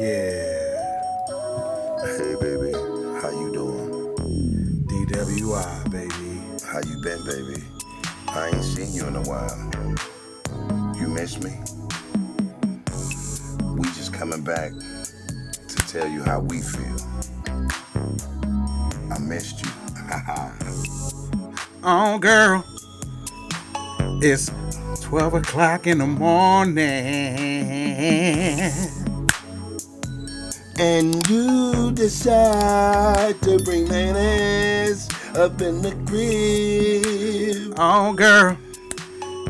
Yeah. Hey baby, how you doing? DWI, baby. How you been, baby? I ain't seen you in a while. You miss me? We just coming back to tell you how we feel. I missed you. Oh, girl. It's 12 o'clock in the morning. And you decide to bring mayonnaise up in the crib. Oh, girl.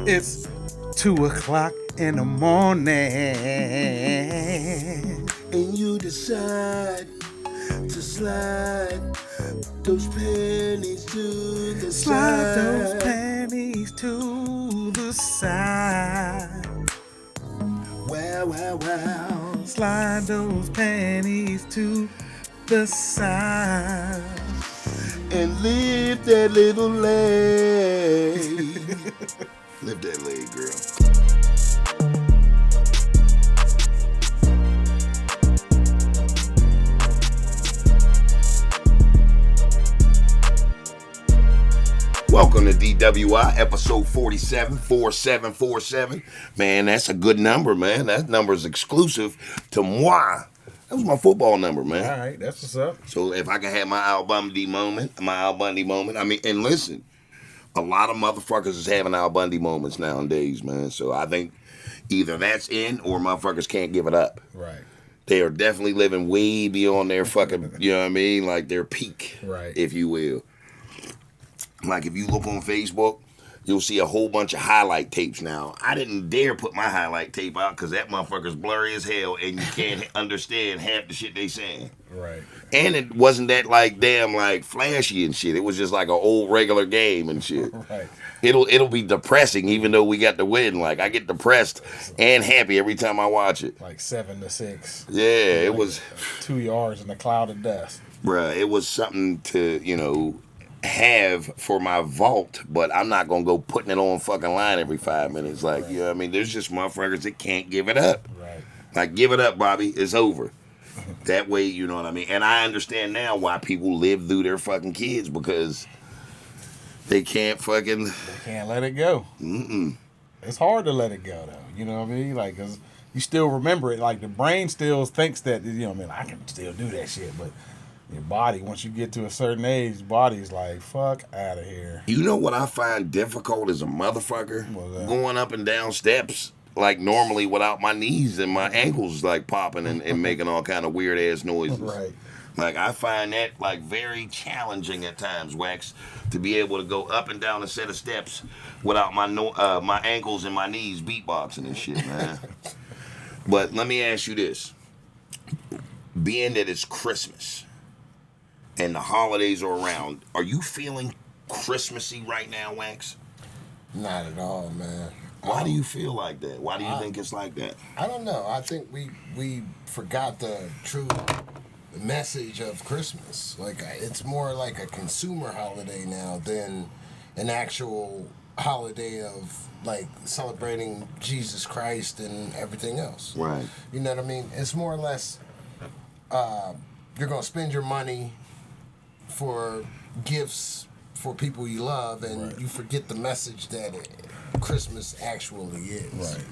It's 2 o'clock in the morning. And you decide to slide those panties to the Slide side. those panties to the side. Wow. Slide those panties to the side. And lift that little leg. Lift that leg, girl. Welcome to DWI, episode 47, 4747. Man, that's a good number, man. That number is exclusive to moi. That was my football number, man. All right, that's what's up. So if I can have my Al Bundy moment, I mean, and listen, a lot of motherfuckers is having Al Bundy moments nowadays, man. So I think either that's in or motherfuckers can't give it up. Right. They are definitely living way beyond their fucking, you know what I mean? Like their peak, Right. if you will. Like if you look on Facebook, you'll see a whole bunch of highlight tapes now. I didn't dare put my highlight tape out because that motherfucker's blurry as hell and you can't understand half the shit they saying. Right. And it wasn't that like damn like flashy and shit. It was just like an old regular game and shit. Right. It'll be depressing even though we got the win. Like I get depressed and happy every time I watch it. Like 7-6. Yeah, it was 2 yards in a cloud of dust. Bruh, it was something to, have for my vault, but I'm not gonna go putting it on fucking line every 5 minutes. Like, Right. you know what I mean? There's just motherfuckers that can't give it up. Right. Like, give it up, Bobby. It's over. That way, you know what I mean? And I understand now why people live through their fucking kids because they can't fucking. They can't let it go. Mm-mm. It's hard to let it go, though. You know what I mean? Like, because you still remember it. Like, the brain still thinks that, you know what I mean? I can still do that shit, but your body, once you get to a certain age, body's like, fuck out of here. You know what I find difficult as a motherfucker? What's that? Going up and down steps like normally without my knees and my ankles like popping and making all kind of weird ass noises. Right. Like I find that like very challenging at times, Wax, to be able to go up and down a set of steps without my my ankles and my knees beatboxing and shit, man. But let me ask you this: being that it's Christmas and the holidays are around, are you feeling Christmassy right now, Wax? Not at all, man. Why do you feel like that? Why do you think it's like that? I don't know. I think we forgot the true message of Christmas. Like it's more like a consumer holiday now than an actual holiday of like celebrating Jesus Christ and everything else. Right. You know what I mean? It's more or less you're gonna spend your money for gifts for people you love, and Right. you forget the message that Christmas actually is. Right.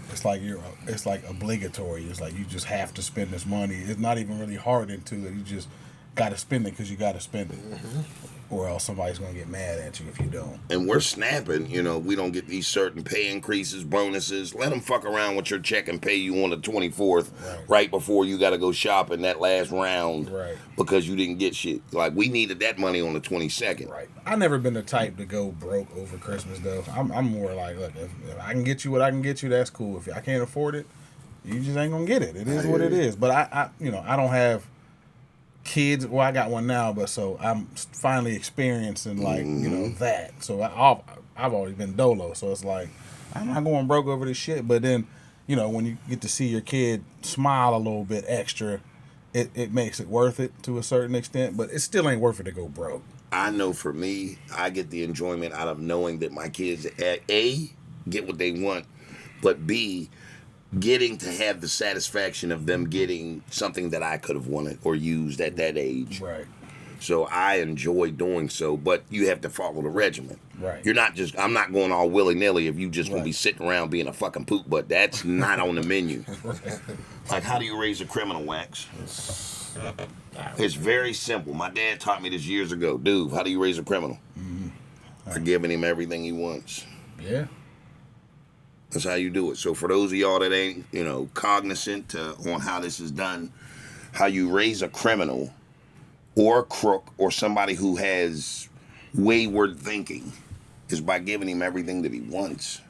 It's like obligatory. It's like you just have to spend this money. It's not even really hard into it. You just got to spend it because you got to spend it. Mm-hmm. Or else somebody's going to get mad at you if you don't. And we're snapping, we don't get these certain pay increases, bonuses. Let them fuck around with your check and pay you on the 24th, right before you got to go shopping that last round, Right. because you didn't get shit. Like, we needed that money on the 22nd. Right. I've never been the type to go broke over Christmas, though. I'm more like, look, if I can get you what I can get you, that's cool. If I can't afford it, you just ain't going to get it. It is what it is. But I don't have kids. Well, I got one now, but so I'm finally experiencing that. So I've always been dolo. So it's like I'm not going broke over this shit. But then, when you get to see your kid smile a little bit extra, it makes it worth it to a certain extent. But it still ain't worth it to go broke. I know for me, I get the enjoyment out of knowing that my kids, A, get what they want, but B, getting to have the satisfaction of them getting something that I could have wanted or used at that age. Right. So I enjoy doing so, but you have to follow the regimen. Right. You're not just, I'm not going all willy-nilly if you just going to be Right. sitting around being a fucking poop, but that's not on the menu. Like, how do you raise a criminal, Wax? It's very simple. My dad taught me this years ago. Dude, how do you raise a criminal? By giving him everything he wants. Yeah. That's how you do it. So for those of y'all that ain't, cognizant on how this is done, how you raise a criminal or a crook or somebody who has wayward thinking is by giving him everything that he wants,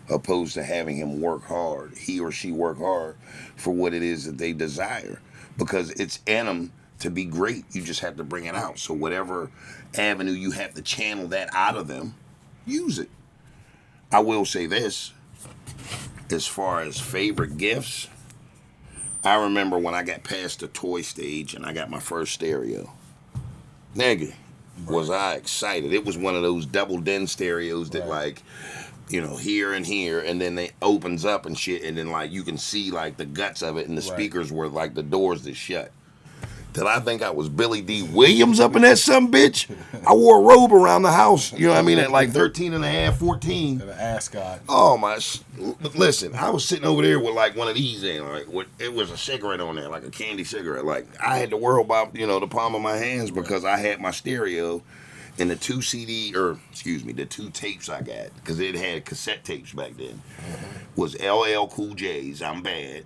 opposed to having him work hard, he or she work hard for what it is that they desire. Because it's in them to be great. You just have to bring it out. So whatever avenue you have to channel that out of them, use it. I will say this. As far as favorite gifts, I remember when I got past the toy stage and I got my first stereo. Nigga, was I excited. It was one of those double den stereos that here and here, and then it opens up and shit, and then you can see the guts of it, and the speakers were the doors that shut. Did I think I was Billy D. Williams up in that some bitch? I wore a robe around the house, you know what I mean, at 13 and a half, 14. And an ascot. Oh, listen, I was sitting over there with one of these in, it was a cigarette on there, like a candy cigarette. I had to worry about, the palm of my hands because I had my stereo and the two tapes I got, because it had cassette tapes back then, was LL Cool J's I'm Bad,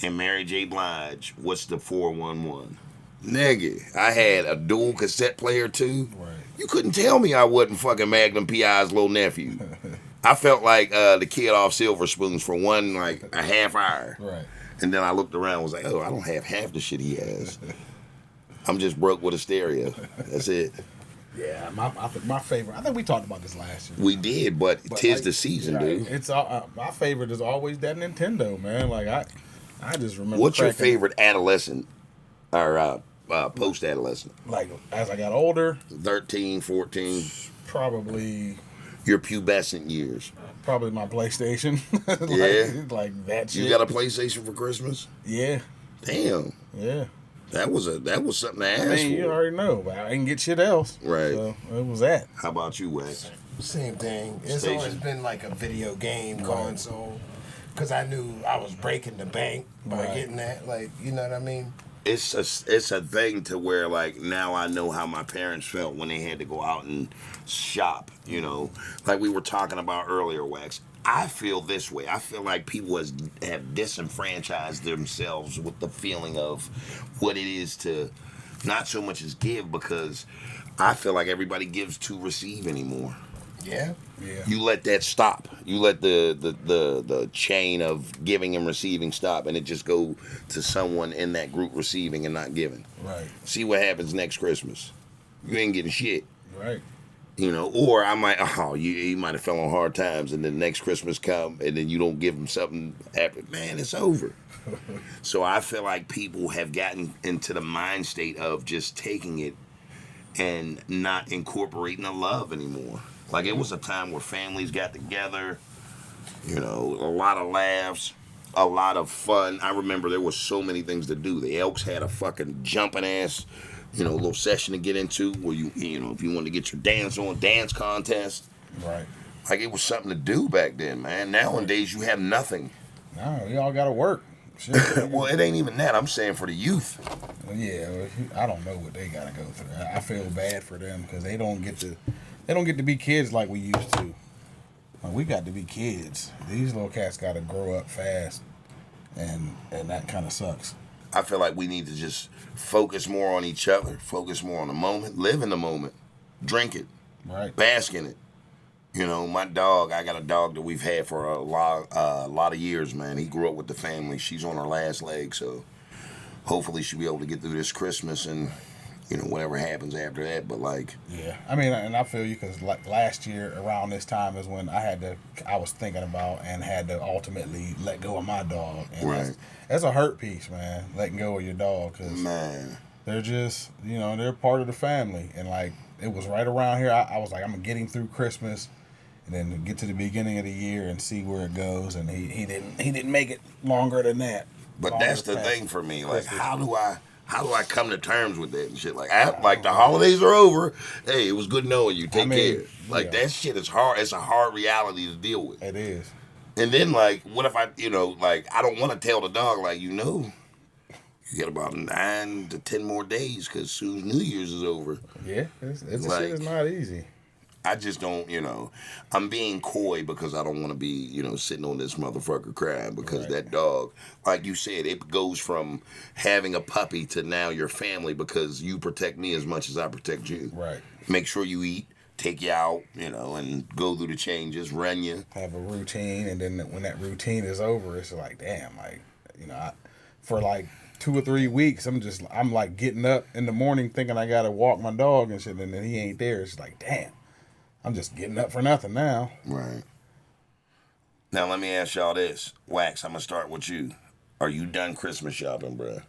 and Mary J. Blige, What's the 411? Nigga, I had a dual cassette player too. Right. You couldn't tell me I wasn't fucking Magnum P.I.'s little nephew. I felt like the kid off Silver Spoons for a half hour. Right. And then I looked around and was like, oh, I don't have half the shit he has. I'm just broke with a stereo. That's it. Yeah, my favorite. I think we talked about this last year. We did, but tis the season, dude. It's my favorite is always that Nintendo, man. I just remember. What's your favorite adolescent or post-adolescent? As I got older, 13, 14. probably Your pubescent years. Probably my PlayStation. Yeah. That shit. You got a PlayStation for Christmas? Yeah. Damn. Yeah. That was something to ask for. You already know, but I didn't get shit else. Right. So it was that. How about you, Wax? Same thing. It's always been a video game console. Because I knew I was breaking the bank by getting that. You know what I mean? It's a thing to where now I know how my parents felt when they had to go out and shop, Like we were talking about earlier, Wax. I feel this way. I feel like people have disenfranchised themselves with the feeling of what it is to not so much as give, because I feel like everybody gives to receive anymore. Yeah. Yeah. You let that stop. You let the chain of giving and receiving stop, and it just go to someone in that group receiving and not giving. Right. See what happens next Christmas. You ain't getting shit. Right. Or I might, you might have fell on hard times, and then next Christmas come, and then you don't give them something after. Man, it's over. So I feel like people have gotten into the mind state of just taking it and not incorporating the love anymore. It was a time where families got together, a lot of laughs, a lot of fun. I remember there was so many things to do. The Elks had a fucking jumping ass, little session to get into where if you wanted to get your dance contest. Right. It was something to do back then, man. Nowadays you have nothing. No, we all got to work. Shit. Well, it ain't even that. I'm saying for the youth. Yeah, I don't know what they got to go through. I feel bad for them because they don't get to be kids like we used to. We got to be kids. These little cats got to grow up fast, and that kind of sucks. I feel like we need to just focus more on each other, focus more on the moment, live in the moment, drink it, right, bask in it. My dog, I got a dog that we've had for a lot of years, man. He grew up with the family. She's on her last leg, so hopefully she'll be able to get through this Christmas and, whatever happens after that. But yeah, I mean, and I feel you because last year around this time is when I was thinking about and had to ultimately let go of my dog. And right. That's a hurt piece, man. Letting go of your dog because they're just, they're part of the family. And it was right around here. I was like, I'm getting through Christmas. and then get to the beginning of the year and see where it goes. And he didn't make it longer than that. But that's the thing for me. Like, Christmas. how do I come to terms with that and shit? Like, like the holidays are over. Hey, it was good knowing you. Take care. Like, that shit is hard. It's a hard reality to deal with. It is. And then, like, what if I, like, I don't want to tell the dog, like, you got about 9 to 10 more days because soon New Year's is over. Yeah, it's Like, shit is not easy. I just don't, I'm being coy because I don't want to be, sitting on this motherfucker crying because that dog, like you said, it goes from having a puppy to now your family because you protect me as much as I protect you. Right. Make sure you eat, take you out, and go through the changes, run you. Have a routine, and then when that routine is over, it's like, damn, like, for like 2 or 3 weeks, I'm like getting up in the morning thinking I gotta walk my dog and shit, and then he ain't there. It's like, damn. I'm just getting up for nothing now. Right. Now, let me ask y'all this. Wax, I'm going to start with you. Are you done Christmas shopping, bruh?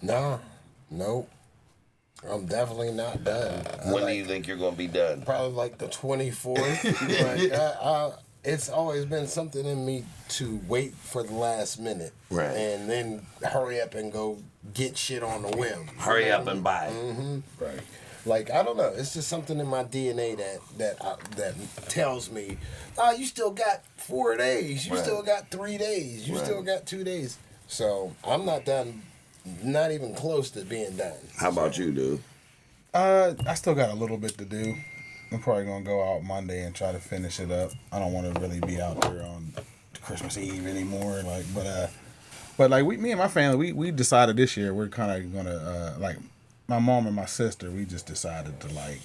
No. Nope. I'm definitely not done. When do you think you're going to be done? Probably like the 24th. Like, it's always been something in me to wait for the last minute. Right. And then hurry up and go get shit on the whim. Hurry up and buy. Mm-hmm. Right. Like, I don't know. It's just something in my DNA that tells me, you still got 4 days. You still got 3 days. You still got 2 days. So I'm not done. Not even close to being done. How about you, dude? I still got a little bit to do. I'm probably gonna go out Monday and try to finish it up. I don't want to really be out there on Christmas Eve anymore. Like, but like me and my family, we decided this year we're kind of gonna like. My mom and my sister, we just decided to like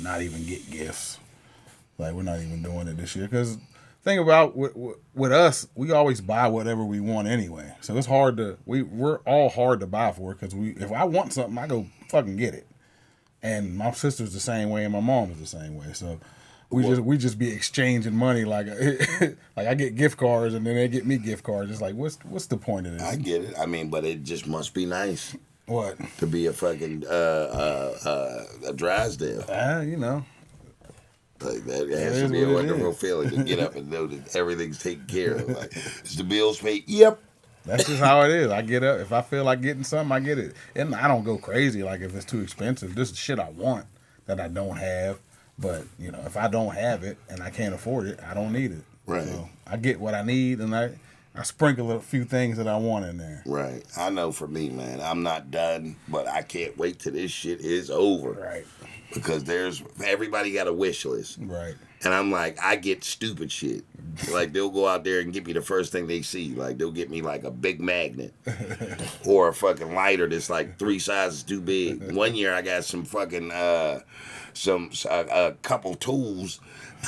not even get gifts. Like, we're not even doing it this year because thing about with us, we always buy whatever we want anyway. So it's hard to we're all hard to buy for because if I want something, I go fucking get it. And my sister's the same way, and my mom is the same way. So we just be exchanging money like like I get gift cards and then they get me gift cards. It's like what's the point of this? I get it. I mean, but it just must be nice. What? To be a fucking a Drysdale. Like that has to be a wonderful feeling to get up and know that everything's taken care of. Like, is the bills paid? Yep. That's just how it is. I get up. If I feel like getting something, I get it. And I don't go crazy like if it's too expensive. This is shit I want that I don't have. But, if I don't have it and I can't afford it, I don't need it. Right. So I get what I need and I sprinkle a few things that I want in there. Right. I know for me, man, I'm not done, but I can't wait till this shit is over. Right. Because everybody got a wish list. Right. And I'm like, I get stupid shit. Like, they'll go out there and get me the first thing they see. Like, they'll get me like a big magnet or a fucking lighter that's like 3 sizes too big. One year I got some fucking, a couple tools.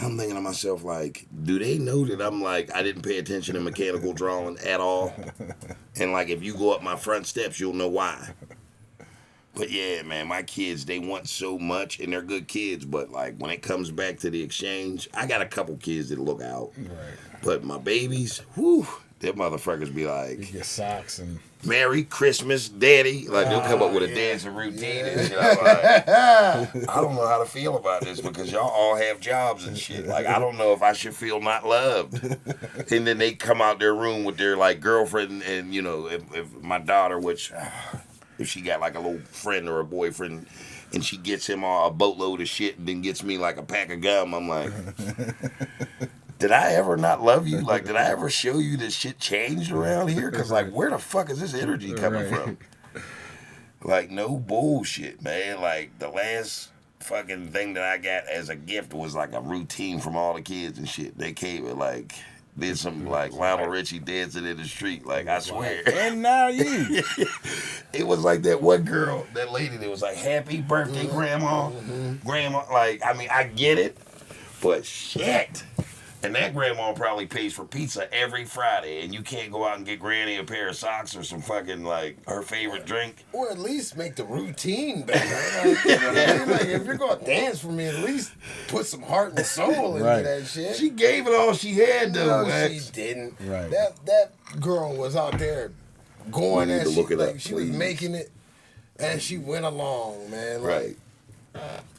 I'm thinking to myself, like, do they know that I'm like, I didn't pay attention to mechanical drawing at all? And like, if you go up my front steps, you'll know why. But yeah, man, my kids, they want so much, and they're good kids, but like, when it comes back to the exchange, I got a couple kids that look out. Right. But my babies, whew, them motherfuckers be like, you get socks and Merry Christmas, Daddy. Like, they'll come up with a dancing routine and shit. I'm like, I don't know how to feel about this because y'all all have jobs and shit. Like, I don't know if I should feel not loved. And then they come out their room with their, like, girlfriend and, if my daughter, which, if she got, like, a little friend or a boyfriend, and she gets him a boatload of shit and then gets me, like, a pack of gum, I'm like, did I ever not love you? Like, did I ever show you that shit changed around here? Because, like, where the fuck is this energy coming from? Like, no bullshit, man. Like, the last fucking thing that I got as a gift was, like, a routine from all the kids and shit. They came and, like, did some, like, Lionel Richie dancing in the street. Like, I swear. And now you. It was like that one girl, that lady that was like, happy birthday, Grandma. Grandma, like, I mean, I get it, but shit. And that grandma probably pays for pizza every Friday, and you can't go out and get Granny a pair of socks or some fucking, like, her favorite drink. Or at least make the routine better. Like, you know what I mean? Like, if you're going to dance for me, at least put some heart and soul into that shit. She gave it all she had, though. No, she didn't. Right. That girl was out there going at she was making it, and she went along, man. Like, right.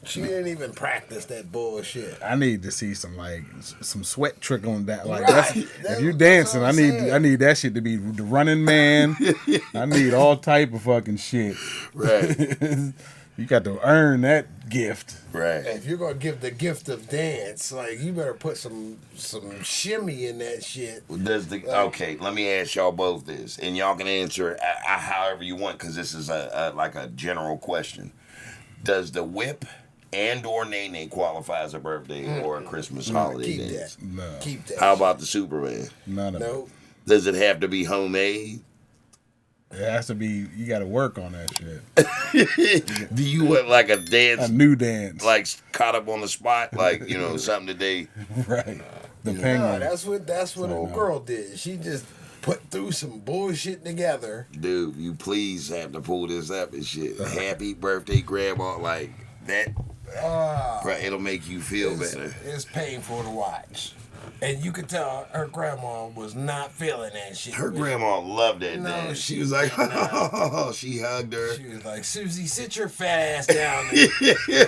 She didn't even practice that bullshit. I need to see some sweat trickling down. Like Right. if you dancing, I need that shit to be the Running Man. I need all type of fucking shit. Right. You got to earn that gift. Right. If you're gonna give the gift of dance, like you better put some shimmy in that shit. Okay? Let me ask y'all both this, and y'all can answer however you want, because this is like a general question. Does the whip and/or nene qualify as a birthday or a Christmas holiday Keep dance? that. No. Keep that. How shit. about the Superman? None of it. No. Does it have to be homemade? It has to be. You got to work on that shit. Do you want like a dance? A new dance. Like caught up on the spot, like something that they. Right. The No, penguin. that's what old girl did. She just put through some bullshit together. Dude, you please have to pull this up and shit. Happy birthday, grandma, like that. Right, it'll make you feel better. It's painful to watch. And you could tell her grandma was not feeling that shit. Her grandma loved that No, dance. she She was like, did not. oh, she hugged her. She was like, Susie, sit your fat ass down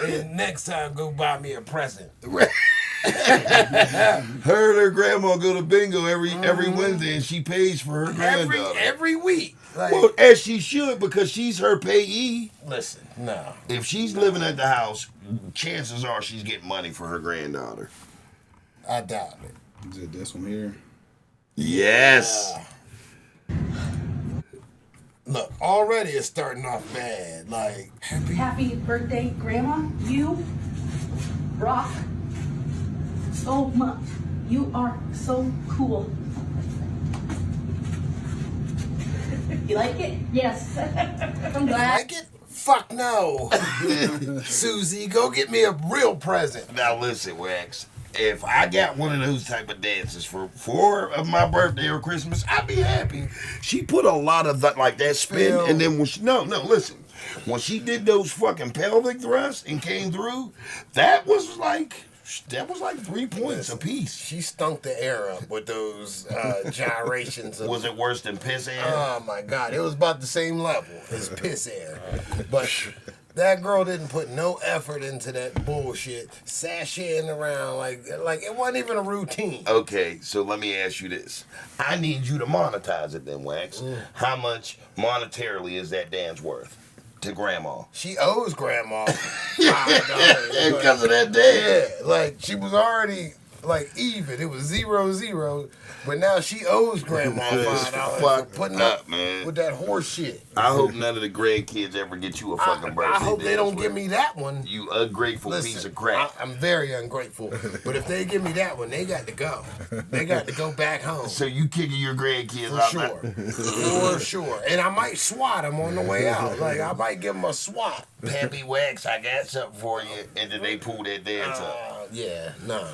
and next time go buy me a present. Her and her grandma go to bingo every Wednesday, and she pays for her granddaughter. Every week. Like, Well, as she should, because she's her payee. listen, no. If she's living at the house, chances are she's getting money for her granddaughter. I doubt it. Is it this one here? Yes. Look, already it's starting off bad. Like, Happy birthday, Grandma. You rock so much. You are so cool. You like it? Yes. I'm glad. like it? Fuck no. Susie, go get me a real present. Now listen, Wax. If I got one of those type of dances for my birthday or Christmas, I'd be happy. She put a lot of that, like that spin, Phil. and then when she, listen. When she did those fucking pelvic thrusts and came through, that was like 3 points apiece. She stunk the air up with those gyrations. Was it worse than piss air? Oh my God, it was about the same level as piss air. But that girl didn't put no effort into that bullshit, sashaying around like it wasn't even a routine. Okay, so let me ask you this. I need you to monetize it then, Wax. How much monetarily is that dance worth to Grandma? She owes Grandma $5. Because of that dance. Yeah, like she was already like even. It was 0-0, but now she owes Grandma $5 for Fucked putting up, up man. with that horse shit. I hope none of the grandkids ever get you a fucking birthday. I hope they don't dance, give me that one. You ungrateful piece of crap. I'm very ungrateful, but if they give me that one, they got to go. They got to go back home. So you kicking your grandkids For out sure. now? For sure. And I might swat them on the way out. Like, I might give them a swat. Pappy Wax, I got something for you. And then they pull that dance up. Yeah, no.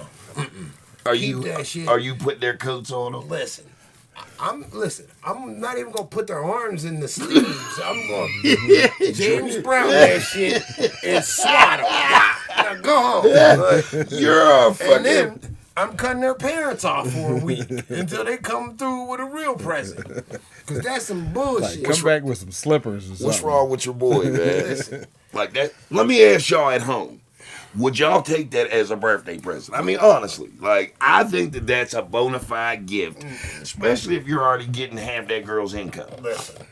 Are that shit. Are you putting their coats on them? Listen. I'm not even gonna put their arms in the sleeves. I'm gonna James Brown that shit and swat them. Now go home. You're a fucking... And then I'm cutting their parents off for a week until they come through with a real present. Cause that's some bullshit. Come back with some slippers or something. What's wrong with your boy, man? Listen. Like that. Let me ask y'all at home. Would y'all take that as a birthday present? I mean, honestly, like, I think that that's a bona fide gift, especially if you're already getting half that girl's income. Listen.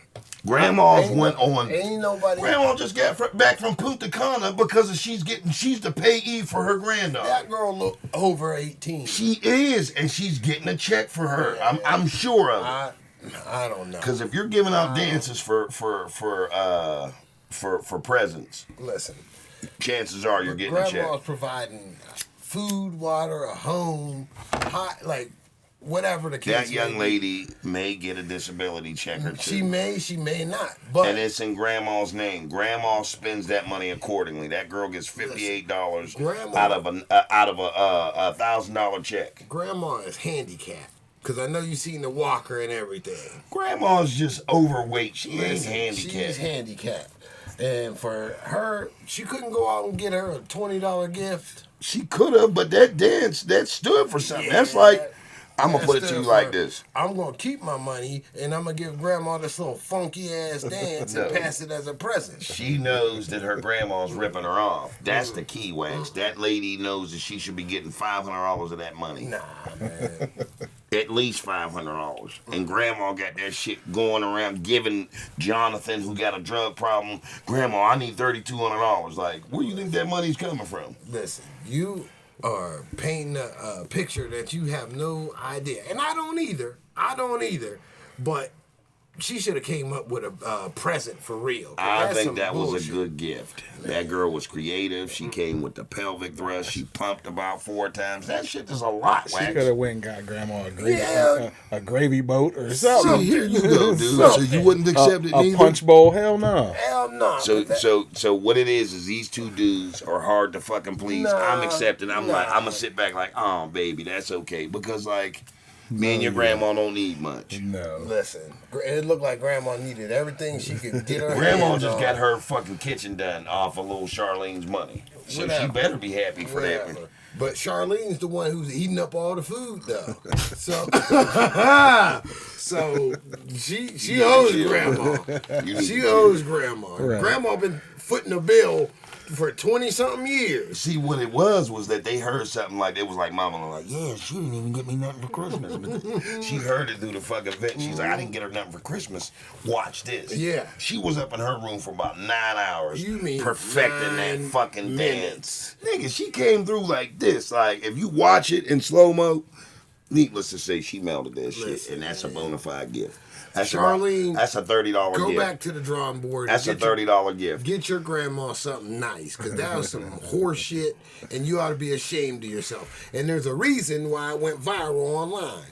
Grandma's went on. Ain't nobody. Grandma just got back from Punta Cana because she's the payee for her granddaughter. That girl look over 18. She is, and she's getting a check for her. I'm sure of it. I don't know. Because if you're giving out dances for presents, Listen, chances are you're getting a check. Grandma's providing food, water, a home, hot, like whatever the case. That young may be. lady may get a disability check or two. She may not. But And it's in Grandma's name. Grandma spends that money accordingly. That girl gets $58 Grandma- out of a $1,000 check. Grandma is handicapped. Because I know you seen the walker and everything. Grandma's just overweight. She ain't Listen, handicapped. She's handicapped. And for her, she couldn't go out and get her a $20 gift. She could have, but that dance, that stood for something. Yeah. That's like I'm gonna put it to Instead you of like her, this. I'm gonna keep my money and I'm gonna give grandma this little funky ass dance and No. pass it as a present. She knows that her grandma's ripping her off. That's the key, Wax. That lady knows that she should be getting $500 of that money. Nah, man. At least $500. And grandma got that shit going around giving Jonathan, who got a drug problem, grandma, I need $3,200. Like, where you think that money's coming from? Listen, you are painting a picture that you have no idea. And I don't either. But she should have came up with a present for real. I That's think some that was a bullshit. good gift. That girl was creative. She came with the pelvic thrust. She pumped about 4 times. That shit is a lot, She Wax. could have went and got grandma Yeah. a gravy boat or So something. here you go, dude. So you wouldn't accept it a neither? punch bowl? Hell no. Hell no. So what it is these two dudes are hard to fucking please. I'm accepting. I'm gonna sit back like, oh baby, that's okay. Because like me and your grandma don't need much. No. Listen, it looked like grandma needed everything she could get her Grandma hands just on. got her fucking kitchen done off of little Charlene's money. So she Whatever. better be happy for that one. Whatever. But Charlene's the one who's eating up all the food, though. So, so she owes grandma. She owes grandma. Right. Grandma been footing the bill for 20-something years. See, what it was that they heard something like, it was like mama was like, yeah, she didn't even get me nothing for Christmas. But she heard it through the fucking vent. She's like, I didn't get her nothing for Christmas. Watch this. Yeah. She was up in her room for about 9 hours. You mean perfecting that 9 fucking minutes. dance. Nigga, she came through like this. Like, if you watch it in slow-mo, needless to say, she melted that shit. Listen, And that's a bona fide gift. That's Charlene, that's a $30 Go gift. back to the drawing board. That's a and get $30 gift. Get your grandma something nice, because that was some horse shit, and you ought to be ashamed of yourself. And there's a reason why it went viral online.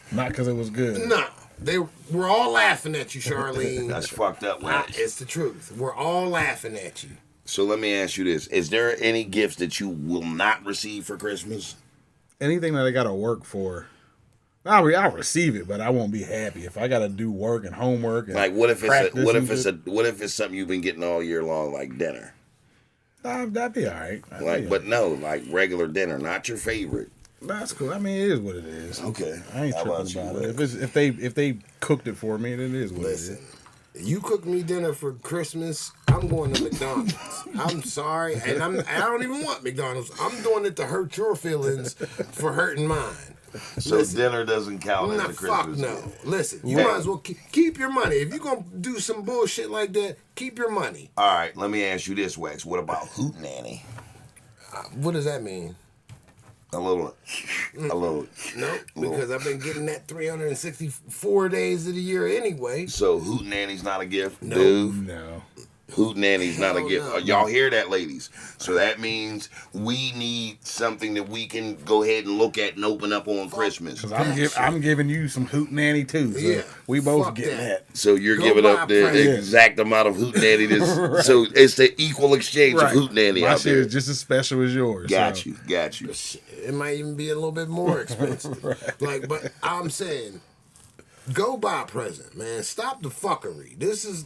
Not because it was good. No, they were all laughing at you, Charlene. That's fucked up, Wax. It's the truth. We're all laughing at you. So let me ask you this. Is there any gifts that you will not receive for Christmas? Anything that I got to work for, I'll receive it, but I won't be happy if I got to do work and homework. And Like what if practice what if it's something you've been getting all year long, like dinner? That'd be all right. But no, like regular dinner, not your favorite. That's cool. I mean, it is what it is. Okay. I ain't How about tripping you, about it. Wax? If they cooked it for me, then it is what Listen, it is. you cook me dinner for Christmas, I'm going to McDonald's. I'm sorry, and I don't even want McDonald's. I'm doing it to hurt your feelings for hurting mine. So Listen, dinner doesn't count as nah, a Christmas fuck no. gift. Listen, you Yeah. might as well keep your money. If you're going to do some bullshit like that, keep your money. All right, let me ask you this, Wax. What about hoot nanny? What does that mean? A little. Nope, because I've been getting that 364 days of the year anyway. So hoot nanny's not a gift, No. dude. No. Hoot nanny's not a Hell gift. no. Y'all hear that, ladies? So that means we need something that we can go ahead and look at and open up on Christmas. Because I'm giving you some hoot nanny too. So Yeah, we both fuck getting that. that. So you're Go giving buy up a the present. exact amount of hoot nanny. So it's the equal exchange of hoot nanny My out shit there. is just as special as yours. Got so. you. Got you. It might even be a little bit more expensive. Like, but I'm saying, go buy a present, man. Stop the fuckery. This is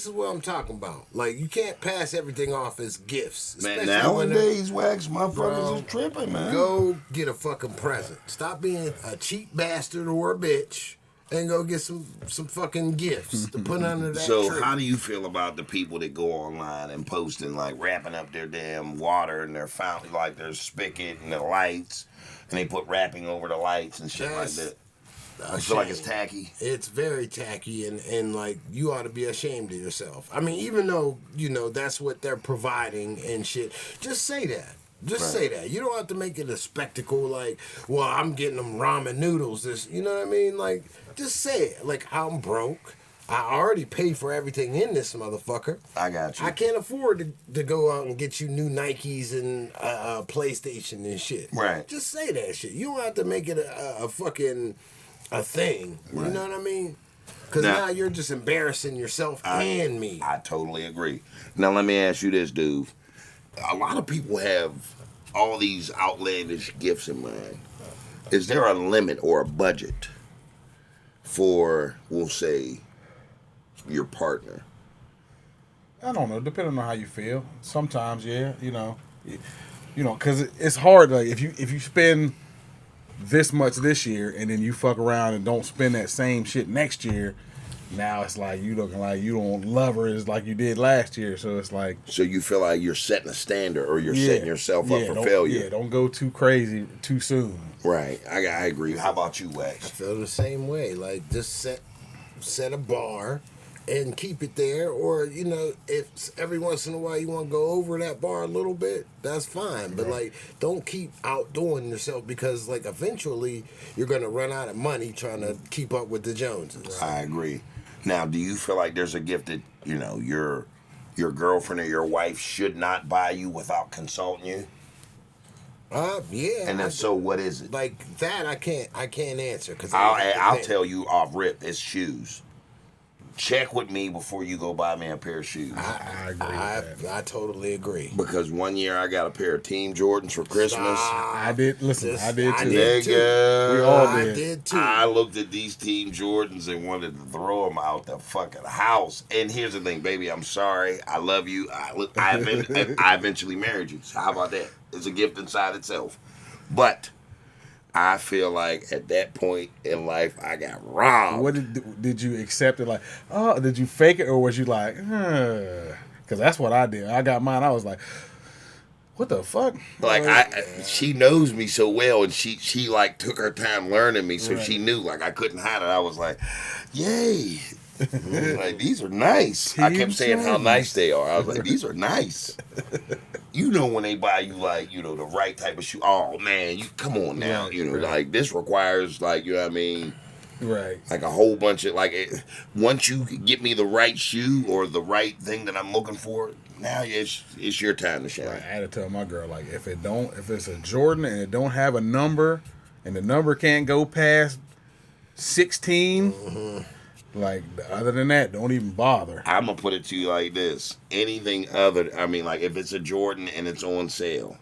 what I'm talking about. Like, you can't pass everything off as gifts. Man, especially when they're- nowadays, Wax, motherfuckers Bro, is tripping, man. Go get a fucking present. Stop being a cheap bastard or a bitch and go get some fucking gifts to put under that So tree. how do you feel about the people that go online and posting, like, wrapping up their damn water and their fountain, like their spigot and the lights, and they put wrapping over the lights and shit That's like that? I feel like it's tacky. It's very tacky, and like, you ought to be ashamed of yourself. I mean, even though, that's what they're providing and shit, just say that. Just say that. You don't have to make it a spectacle like, well, I'm getting them ramen noodles. You know what I mean? Like, just say it. Like, I'm broke. I already paid for everything in this motherfucker. I got you. I can't afford to go out and get you new Nikes and a PlayStation and shit. Right. Just say that shit. You don't have to make it a fucking a thing. Right. You know what I mean? Because now you're just embarrassing yourself and me. I totally agree. Now let me ask you this, dude. A lot of people have all these outlandish gifts in mind. Is there a limit or a budget for, we'll say, your partner? I don't know. Depending on how you feel. Sometimes, yeah, because it's hard. Like if you spend this much this year, and then you fuck around and don't spend that same shit next year. Now it's like you looking like you don't love her as like you did last year. So it's like. So you feel like you're setting a standard, or you're setting yourself up for failure. Yeah, don't go too crazy too soon. Right. I agree. How about you, I Wax? feel the same way. Like, just set a bar and keep it there. Or, you know, if every once in a while you want to go over that bar a little bit, that's fine. But, like, don't keep outdoing yourself, because, like, eventually you're going to run out of money trying to keep up with the Joneses. I agree. Now, do you feel like there's a gift that, you know, your girlfriend or your wife should not buy you without consulting you? Yeah. And if so, what is it? Like that, I can't answer, because I'll tell you off rip. It's shoes. Check with me before you go buy me a pair of shoes. I agree with that. I totally agree. Because one year I got a pair of Team Jordans for Christmas. I did. Listen, I did too. Nigga, We all I did. did too. I looked at these Team Jordans and wanted to throw them out the fucking house. And here's the thing, baby. I'm sorry. I love you. I eventually married you. So how about that? It's a gift inside itself. But I feel like at that point in life, I got robbed. What did you accept it? Like, oh, did you fake it, or was you like, because that's what I did. I got mine. I was like, what the fuck? Like she knows me so well, and she like took her time learning me, so she knew like I couldn't hide it. I was like, yay. Like, these are nice. I kept saying how nice they are. I was like, these are nice. You know, when they buy you, like, you know, the right type of shoe. Oh man, you come on now. You know, like, this requires, like, you know what I mean, Right. like a whole bunch of, like, once you get me the right shoe or the right thing that I'm looking for, now it's your time to shine. Right. I had to tell my girl, like, if it's a Jordan and it don't have a number, and the number can't go past 16. Like, other than that, don't even bother. I'm gonna put it to you like this: anything other, I mean, like, if it's a Jordan and it's on sale,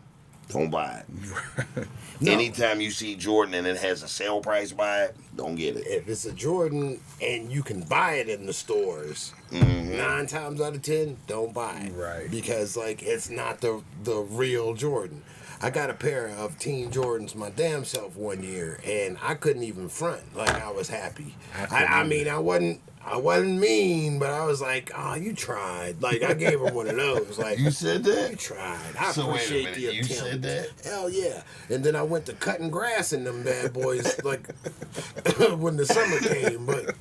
don't buy it. No. Anytime you see Jordan and it has a sale price by it, don't get it. If it's a Jordan and you can buy it in the stores, 9 times out of 10, don't buy it. Right. Because, like, it's not the real Jordan. I got a pair of Team Jordans my damn self one year, and I couldn't even front like I was happy. I mean, I wasn't mean, but I was like, oh, you tried. Like, I gave her one of those. Like, You said that? you tried. I So wait a appreciate minute, the you attempt. said that? Hell yeah. And then I went to cutting grass in them bad boys, like, when the summer came. But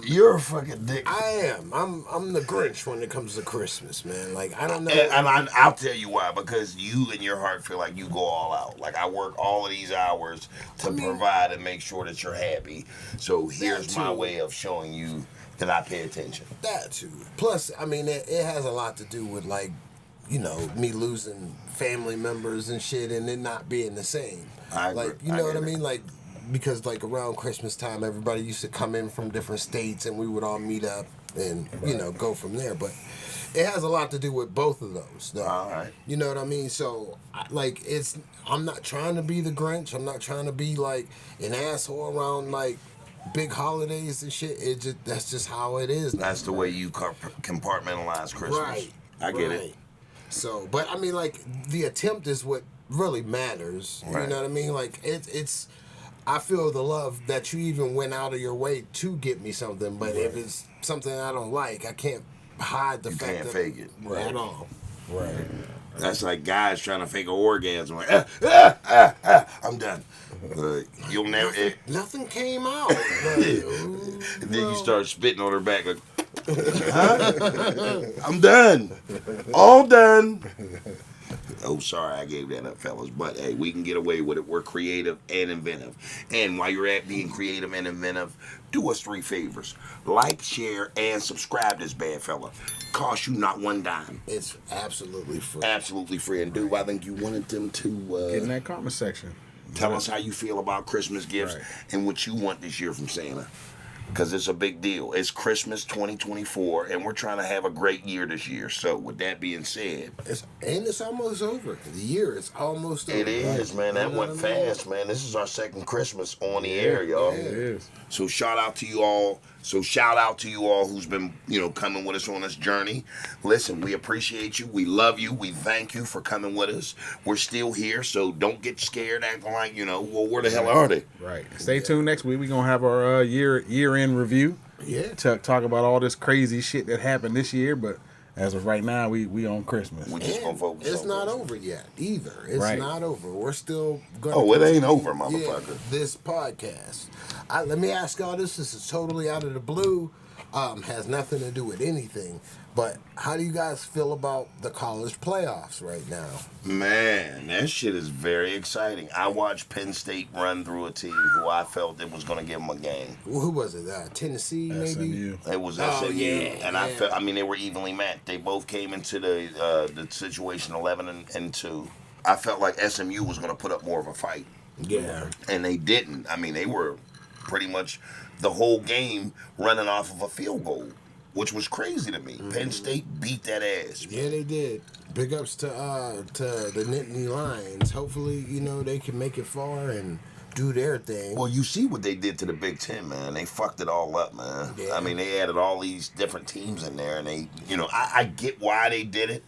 You're a fucking dick. I am. I'm the Grinch when it comes to Christmas, man. Like, I don't know. And I'll tell you why. Because you in your heart feel like you go all out. Like, I work all of these hours to provide and make sure that you're happy. So here's my way of showing you that I pay attention. That too. Plus, I mean, it has a lot to do with, like, you know, me losing family members and shit, and it not being the same. I agree. Like, you know what I mean? Like, because, like, around Christmas time, everybody used to come in from different states, and we would all meet up and, you know, go from there. But it has a lot to do with both of those, though. All right. You know what I mean? So, like, I'm not trying to be the Grinch. I'm not trying to be, like, an asshole around, like, big holidays and shit. That's just how it is. That's the way you compartmentalize Christmas. Right. I get it. So, but I mean, like, the attempt is what really matters. Right. You know what I mean? Like, it's. I feel the love that you even went out of your way to get me something. But if it's something I don't like, I can't hide the fact can't that fake it. at all. Right. That's like guys trying to fake an orgasm. Like, I'm done. You'll never. Nothing came out. Like, ooh, And then you start spitting on her back like, I'm done. All done. Oh, sorry, I gave that up, fellas. But, hey, we can get away with it. We're creative and inventive. And while you're at being creative and inventive, do us 3 favors. Like, share, and subscribe this bad fella. Cost you not one dime. It's absolutely free. Absolutely free. And, dude, I think you wanted them to... Get in that comment section. Tell us how you feel about Christmas gifts Right. and what you want this year from Santa. because it's a big deal. It's Christmas 2024, and we're trying to have a great year this year. So, with that being said, it's almost over. The year is almost over. it is, man. That went fast, man. This is our second Christmas on the air, y'all. It is. So shout out to you all. Shout out to you all who's been, coming with us on this journey. Listen, we appreciate you. We love you. We thank you for coming with us. We're still here, so don't get scared acting like, well, where the hell are they? Right. Stay tuned next week. We're gonna have our year-end review. Yeah. Talk about all this crazy shit that happened this year, but as of right now, we on Christmas. We just gonna focus. It's on not Christmas. over yet either. It's Right. not over. We're still going. Oh, it ain't over, motherfucker. This podcast. Let me ask y'all this. This is totally out of the blue. Has nothing to do with anything. But how do you guys feel about the college playoffs right now? Man, that shit is very exciting. I watched Penn State run through a team who I felt it was going to give them a game. Who was it? Tennessee, maybe? SMU. It was Oh, SMU, yeah, and I yeah. felt. They were evenly matched. They both came into the situation 11 and 2. I felt like SMU was going to put up more of a fight, Yeah. and they didn't. They were pretty much the whole game running off of a field goal, which was crazy to me. Penn State beat that ass. Yeah, they did. Big ups to the Nittany Lions. Hopefully, they can make it far and do their thing. Well, you see what they did to the Big Ten, man. They fucked it all up, man. Yeah. They added all these different teams in there, and they, I get why they did it,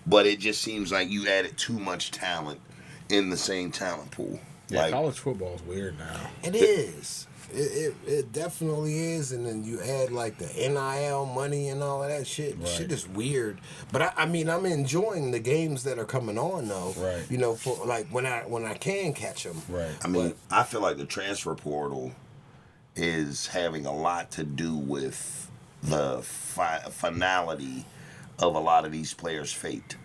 but it just seems like you added too much talent in the same talent pool. Yeah, college football is weird now. It is. It definitely is, and then you add like the NIL money and all of that shit. Right. Shit is weird, but I'm enjoying the games that are coming on though. Right. For like when I can catch them. Right. I feel like the transfer portal is having a lot to do with the finality of a lot of these players' fate.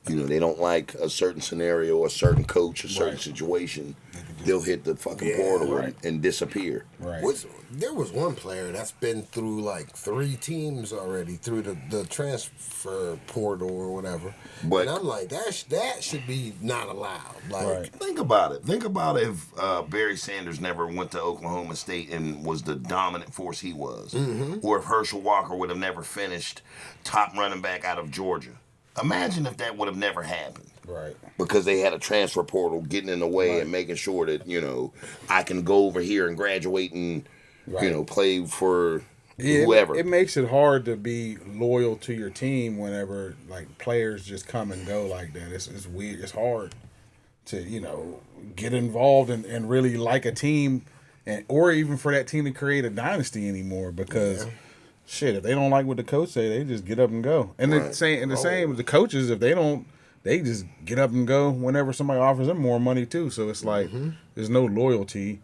They don't like a certain scenario, a certain coach, a certain situation. They'll hit the fucking portal and disappear. Right. There was one player that's been through like 3 teams already through the transfer portal or whatever. But and I'm like, that should be not allowed. Like, Right. think about it. Think about if Barry Sanders never went to Oklahoma State and was the dominant force he was. Or if Herschel Walker would have never finished top running back out of Georgia. Imagine if that would have never happened. Right. Because they had a transfer portal getting in the way and making sure that, I can go over here and graduate and, play for whoever. It makes it hard to be loyal to your team whenever like players just come and go like that. It's weird. It's hard to, get involved and really like a team or even for that team to create a dynasty anymore because shit, if they don't like what the coach say, they just get up and go. And the same with the coaches, if they just get up and go whenever somebody offers them more money too. So it's like there's no loyalty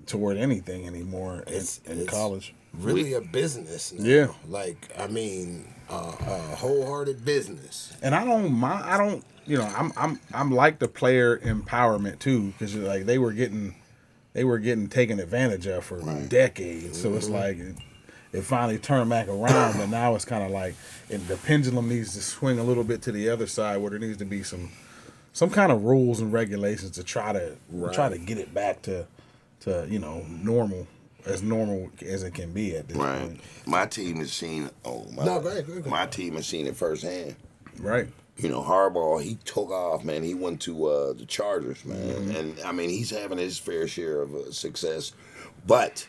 toward anything anymore in college. really a business now. Yeah. Like, I mean, a wholehearted business. And I don't mind. I don't. You know, I'm like the player empowerment too, because like they were getting taken advantage of for decades. So it's like it finally turned back around, but now it's kind of like the pendulum needs to swing a little bit to the other side, where there needs to be some kind of rules and regulations to try to get it back to normal as it can be at this point. My team has seen. Go ahead. My team has seen it firsthand. Right. You know, Harbaugh, he took off, man. He went to the Chargers, man. And, I mean, he's having his fair share of success. But,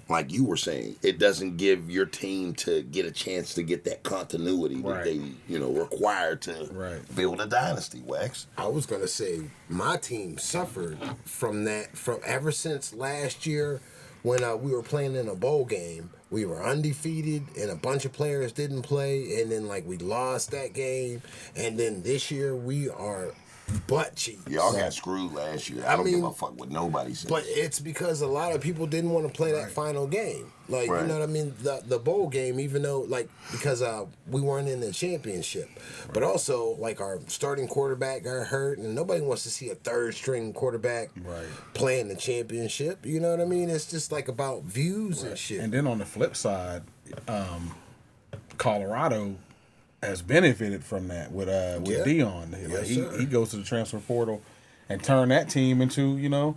like you were saying, it doesn't give your team to get a chance to get that continuity that they, require to build a dynasty, Wax. I was going to say, my team suffered from that from ever since last year when we were playing in a bowl game. We were undefeated, and a bunch of players didn't play, and then, we lost that game. And then this year, we are butt cheeks. Y'all got screwed last year. I don't give a fuck what nobody says. But it's because a lot of people didn't want to play that final game. You know what I mean? The bowl game, even though, because we weren't in the championship. But also, our starting quarterback got hurt, and nobody wants to see a third-string quarterback playing the championship. You know what I mean? It's just, about views and shit. And then on the flip side, Colorado has benefited from that with Dion. He goes to the transfer portal and turned that team into,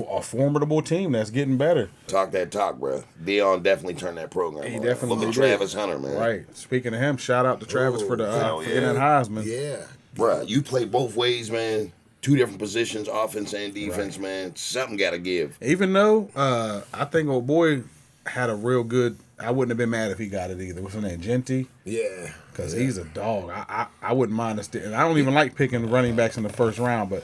a formidable team that's getting better. Talk that talk, bro. Dion definitely turned that program. He on. definitely Look at did. Travis Hunter, man. Right. Speaking of him, shout out to Travis for the hell for getting that Heisman. Yeah. Bro, you play both ways, man. Two different positions, offense and defense, man. Something got to give. Even though I think old boy had a real good. I wouldn't have been mad if he got it either. What's his name? Genty. Yeah. Because he's a dog. I wouldn't mind and I don't even like picking running backs in the first round, but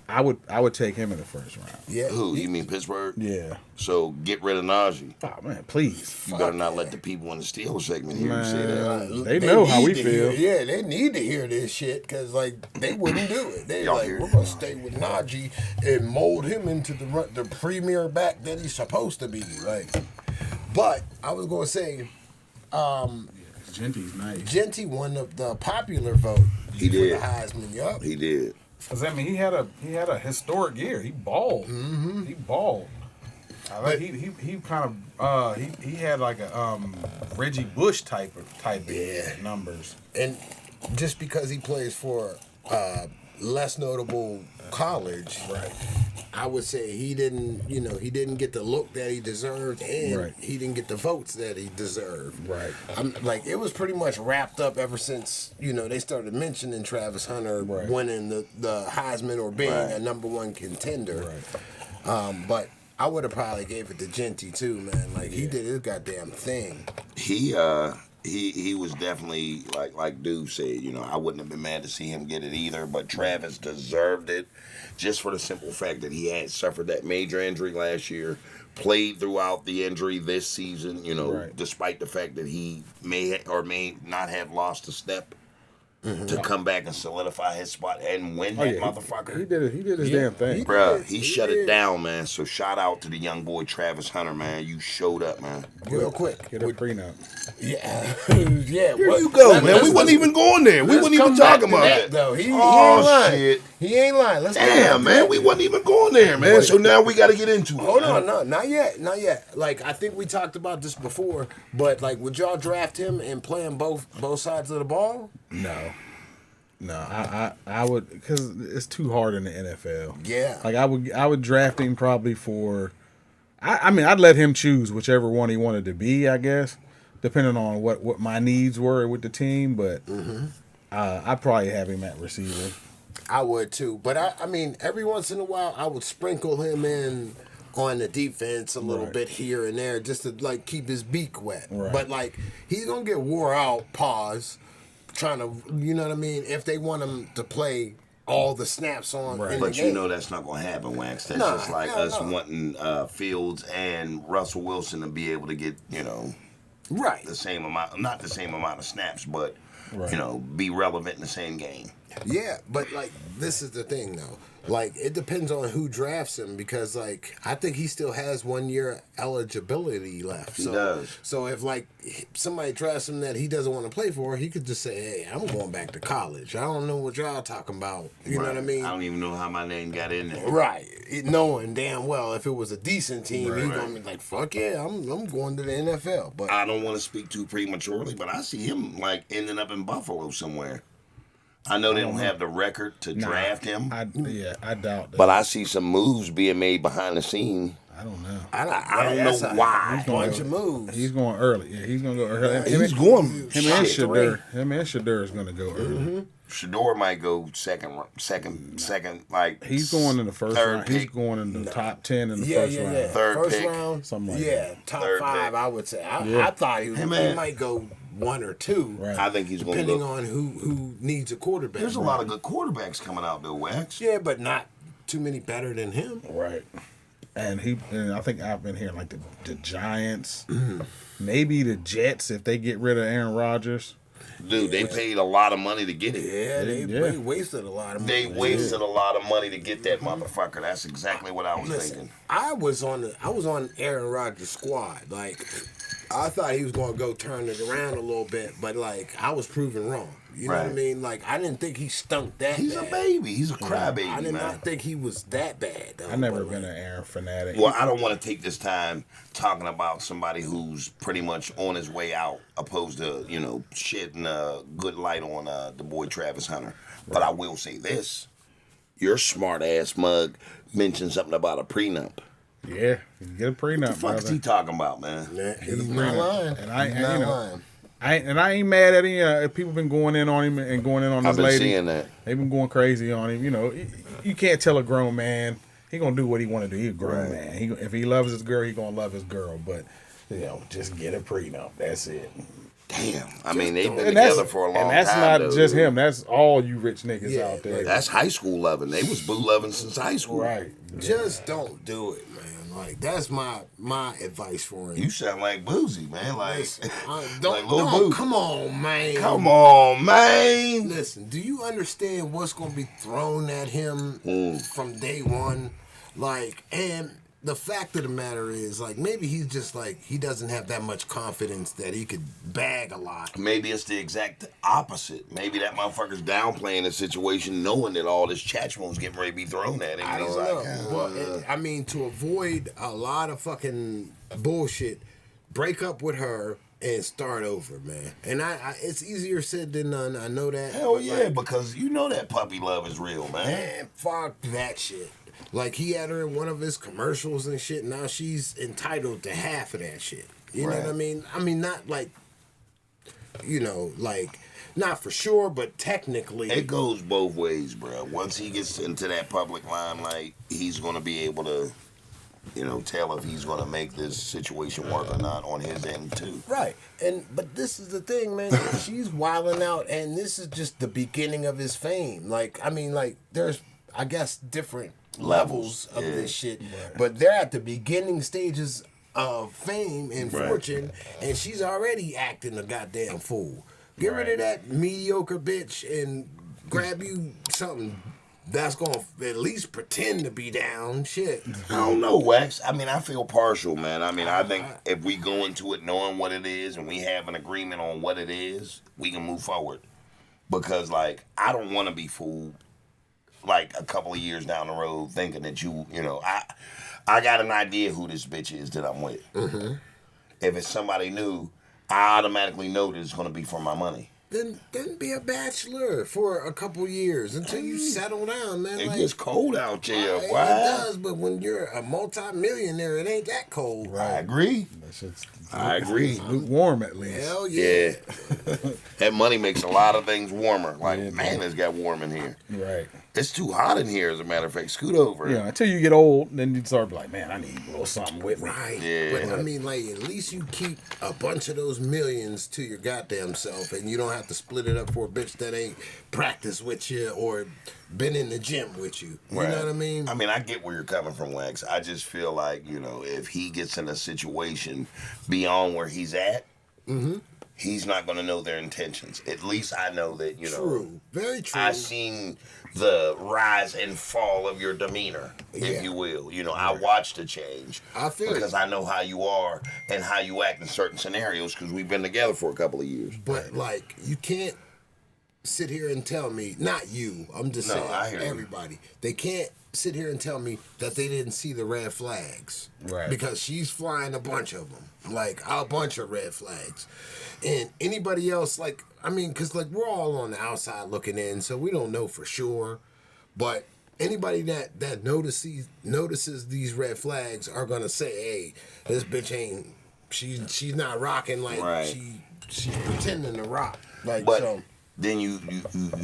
I would take him in the first round. Yeah. Who? You mean Pittsburgh? Yeah. So get rid of Najee. Oh man, please. You better not let the people in the Steel segment hear you say that. They know how need we to feel. Yeah, they need to hear this shit because like they wouldn't do it. They Y'all like hear we're it? gonna stay with Najee and mold him into the premier back that he's supposed to be. Like, but I was gonna say, Genty's nice. Genty won the popular vote. He for did. the Heisman. Yup. He did. Cause I mean he had a historic year. He balled. Mm-hmm. He balled. He kind of he had like a Reggie Bush type numbers. And just because he plays for less notable college, Right. I would say he didn't get the look that he deserved, and Right. he didn't get the votes that he deserved. Right. I'm like, it was pretty much wrapped up ever since they started mentioning Travis Hunter Right. winning the Heisman or being Right. a #1 contender. Right. But I would have probably gave it to Genty too, man. Like he did his goddamn thing. He was definitely like Dude said, I wouldn't have been mad to see him get it either, but Travis deserved it just for the simple fact that he had suffered that major injury last year, played throughout the injury this season, Right. despite the fact that he may or may not have lost a step to come back and solidify his spot and win that motherfucker. He did his damn thing. Bruh, he shut it down, man. So shout out to the young boy Travis Hunter, man. You showed up, man. Real quick. Get a prenup. Yeah. Yeah. Here you go, man. We wasn't even going there. We wasn't even talking about that. Though. He ain't Oh, lying. shit. He ain't lying. Let's go back Damn, to man. that. We wasn't even going there, man. So now we got to get into it. Hold on, no, not yet, not yet. Like I think we talked about this before, but like, would y'all draft him and play him both sides of the ball? No, I would, because it's too hard in the NFL. Yeah. Like I would draft him probably for. I mean, I'd let him choose whichever one he wanted to be, I guess, depending on what my needs were with the team. But I'd probably have him at receiver. I would too, but I mean, every once in a while, I would sprinkle him in on the defense a little Right. bit here and there, just to like keep his beak wet. Right. But like, he's gonna get wore out. Pause. Trying to, you know what I mean? If they want him to play all the snaps on, Right. in the But game. that's not going to happen, Wax. That's Nah, just like hell us no. wanting Fields and Russell Wilson to be able to get, Right. the same amount, not the same amount of snaps, but, Right. be relevant in the same game. Yeah, but like, this is the thing though. Like, it depends on who drafts him because, like, I think he still has 1 year eligibility left. He does. So if like somebody drafts him that he doesn't want to play for, he could just say, "Hey, I'm going back to college. I don't know what y'all talking about." You know what I mean? I don't even know how my name got in there. Right. Knowing damn well if it was a decent team, he's Right. gonna be like, "Fuck yeah, I'm going to the NFL." But I don't want to speak too prematurely, but I see him like ending up in Buffalo somewhere. I know they don't have the record to draft him, I doubt that. but I see some moves being made behind the scene. I don't know. I don't know why. Bunch of moves. He's going early. Yeah, he's gonna go early. He's going. Him and shit. Shadur is gonna go early. Shador might go second. Like He's going in the first third round. He's pick. going in the top 10 in the Yeah, first yeah, round. yeah. Third First pick. round, Something like yeah, that. top Third 5. pick. I would say. I Yeah. thought he man. might go 1 or 2, Right. I think he's going to depending go. on who needs a quarterback. There's a lot of good quarterbacks coming out though, Wax. Yeah, but not too many better than him. Right. And I think I've been hearing like the Giants, Mm-hmm. maybe the Jets if they get rid of Aaron Rodgers. Dude, they paid a lot of money to get it. Yeah, they wasted a lot of money. They wasted a lot of money to get that motherfucker. That's exactly what I was Listen, thinking. I was on Aaron Rodgers' squad. Like, I thought he was going to go turn it around a little bit, but like I was proven wrong. You know what I Right. mean? Like, I didn't think he stunk that He's bad. a baby. He's a crybaby, I did man. not think he was that bad. Though, I've never but, been like, an Aaron fanatic. Well, I don't want to take this time talking about somebody who's pretty much on his way out, opposed to shedding a good light on the boy Travis Hunter. But I will say this: your smart ass mug mentioned something about a prenup. Yeah, get a prenup. What the fuck is he talking about, man? He's not lying. And I, He's and, not you know, lying. I ain't mad at him. People been going in on him and going in on I've this been lady. seeing that. They've been going crazy on him. You know, you can't tell a grown man he gonna do what he want to do. He's a grown man. If he loves his girl, he gonna love his girl. But you know, just get a prenup. That's it. Damn. I mean, they've been And together for a long time. And that's not though. just him. That's all you rich niggas Yeah, out there. That's high school loving. They was boo loving since high school. Right. Just don't do it, man. Like that's my advice for him. You sound like Boozy, man. Like, Listen, like don't, Lil Boo. come on, man. Come on, man. Listen, do you understand what's going to be thrown at him from day one? Like, and the fact of the matter is, like, maybe he's just like, he doesn't have that much confidence that he could bag a lot. Maybe it's the exact opposite. Maybe that motherfucker's downplaying the situation, knowing that all this chatchmo's getting ready to be thrown at him. I And he's don't like, know. But, I mean, to avoid a lot of fucking bullshit, break up with her and start over, man. And I it's easier said than done. I know that. hell yeah, Like, because you know that puppy love is real, man. man, fuck that shit. Like, he had her in one of his commercials and shit. Now she's entitled to half of that shit. You know what I mean? I mean, not like, you know, like, not for sure, but technically. It goes both ways, bro. Once he gets into that public limelight, he's going to be able to, you know, tell if he's going to make this situation work or not on his end, too. Right. But this is the thing, man. She's wilding out, and this is just the beginning of his fame. Like, I mean, like, there's, I guess, different levels of this shit. But they're at the beginning stages of fame and fortune, and she's already acting a goddamn fool. Get rid of that mediocre bitch and grab you something that's gonna at least pretend to be down. Shit. I don't know, Wax. I mean, I feel partial, man. I mean, I think if we go into it knowing what it is and we have an agreement on what it is, we can move forward. Because, like, I don't want to be fooled, like, a couple of years down the road thinking that you know, I got an idea who this bitch is that I'm with. Mm-hmm. If it's somebody new, I automatically know that it's going to be for my money. Then be a bachelor for a couple years until you settle down, man. It like, gets cold out here. It Why? does, but when you're a multi-millionaire, it ain't that cold. I agree. I agree. Lukewarm at least. Hell yeah. That money makes a lot of things warmer. Like, man, it's got warm in here. Right. It's too hot in here, as a matter of fact. Scoot over. Yeah, until you get old, then you start be like, man, I need a little something with me. Right. Yeah. But I mean, like, at least you keep a bunch of those millions to your goddamn self, and you don't have to split it up for a bitch that ain't practiced with you or been in the gym with you. You know what I mean? I mean, I get where you're coming from, Wax. I just feel like, you know, if he gets in a situation beyond where he's at, he's not going to know their intentions. At least I know that, you know. True. Very true. I've seen the rise and fall of your demeanor, if you will. You know, I watched the change. I feel because I know how you are and how you act in certain scenarios because we've been together for a couple of years. But, like, you can't sit here and tell me, not you, I'm just saying, I hear you. everybody, they can't sit here and tell me that they didn't see the red flags. Right. Because she's flying a bunch of them. Like, a bunch of red flags. And anybody else, like, I mean, because, like, we're all on the outside looking in, so we don't know for sure. But anybody that notices these red flags are going to say, hey, this bitch ain't, she's not rocking like she's pretending to rock. Like, But so. then you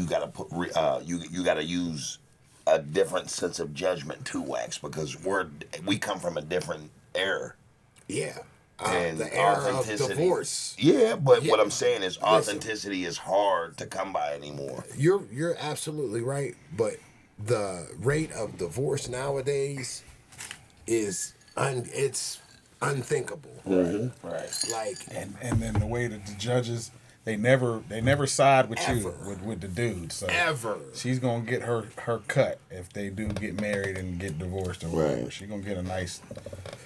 gotta put you gotta use a different sense of judgment too, Wax, because we come from a different era. Yeah. And The era of authenticity. divorce. Yeah, but Yeah. what I'm saying is authenticity is hard to come by anymore. You're absolutely right, but the rate of divorce nowadays is it's unthinkable. Right. Like, And then the way that the judges, they never side with Ever. you, with the dude. So ever. she's gonna get her cut if they do get married and get divorced or whatever. Right. She's gonna get a nice